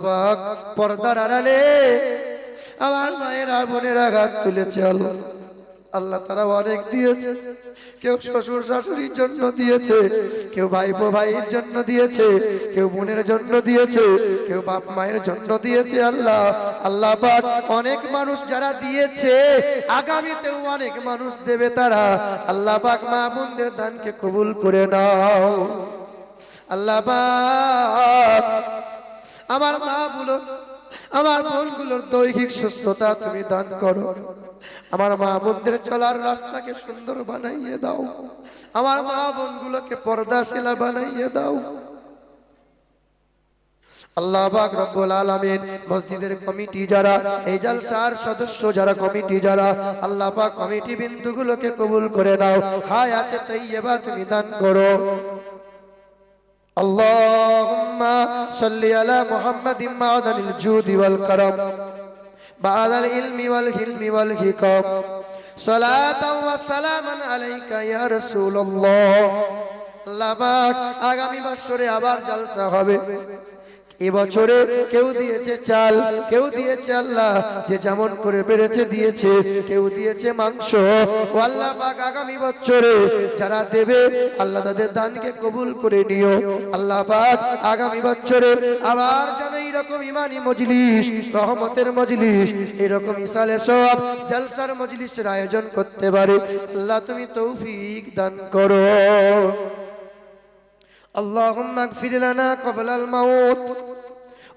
পাক পর্দার আড়ালে আমার মায়েরা বোনেরা হাত তুলেছে। আল্লাহ তারা অনেক দিয়েছে। কেউ শ্বশুর শাশুড়ির জন্য দিয়েছে, কেউ ভাইপো ভাইয়ের জন্য দিয়েছে, কেউ বোনের জন্য দিয়েছে, কেউ বাপ মায়ের জন্য দিয়েছে। আল্লাহ আল্লাহ পাক অনেক মানুষ যারা দিয়েছে, আগামীতেও অনেক মানুষ দেবে তারা। আল্লাহ পাক মা বোনদের দানকে কবুল করে নাও। আল্লাহ পাক আমার মা বলো, আমার বোনগুলোর দৈহিক সুস্থতা তুমি দান করো। আমার মা বোনদের চলার রাস্তাকে সুন্দর বানাইয়ে দাও। আমার মা বোনগুলোকে পর্দাশীলা বানাইয়ে দাও। আল্লাহ পাক রব্বুল আলামিন মসজিদের কমিটি যারা, এই জালসার সদস্য যারা, কমিটি যারা, আল্লাহ পাক কমিটি বিন্দুগুলোকে কবুল করে নাও। হায়াতে তাইয়্যিবা তুমি দান করো। আল্লাহুম্মা সাল্লি আলা মুহাম্মাদিন মা'দানিল জুদি ওয়াল কারাম বা'দাল ইলমি ওয়াল হিলমি ওয়াল হিকাম সালাতান ওয়া সালামান আলাইকা ইয়া রাসূলুল্লাহ। আল্লাহ পাক আগামী বছরে আবার জালসা হবে। এবছরে কেউ দিয়েছে চাল, কেউ দিয়েছে আল্লাহ যে যেমন করে পেরেছে দিয়েছে, কেউ দিয়েছে মাংস। ও আল্লাহ পাক আগামী বছরে যারা দেবে আল্লাহ তাদের দানকে কবুল করে নিও। আল্লাহ পাক আগামী বছরে আবার যেন এইরকম ইমানি মজলিস, রহমতের মজলিস, এরকম ইসালে সব জলসার মজলিসের আয়োজন করতে পারে আল্লাহ তুমি তৌফিক দান করো। اللهم اغفر لنا قبل الموت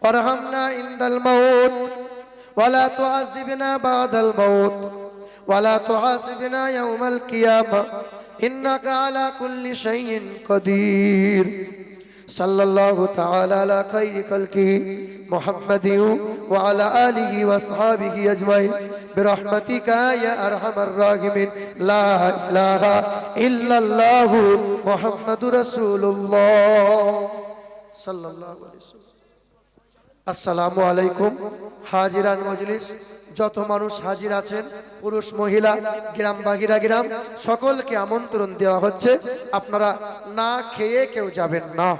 وارحمنا عند الموت ولا تعذبنا بعد الموت ولا تحاسبنا يوم القيامة إنك على كل شيء قدير صلى الله تعالى على خير خلقه محمد وعلى آله وأصحابه أجمعين برحمتك يا أرحم الراحمين لا إله إلا الله محمد رسول الله صلى الله عليه وسلم। আসসালামু আলাইকুম। হাজিরান মজলিস যত মানুষ হাজির আছেন, পুরুষ মহিলা, গ্রাম বাগিরা গ্রাম, সকলকে আমন্ত্রণ দেওয়া হচ্ছে। আপনারা না খেয়ে কেউ যাবেন না।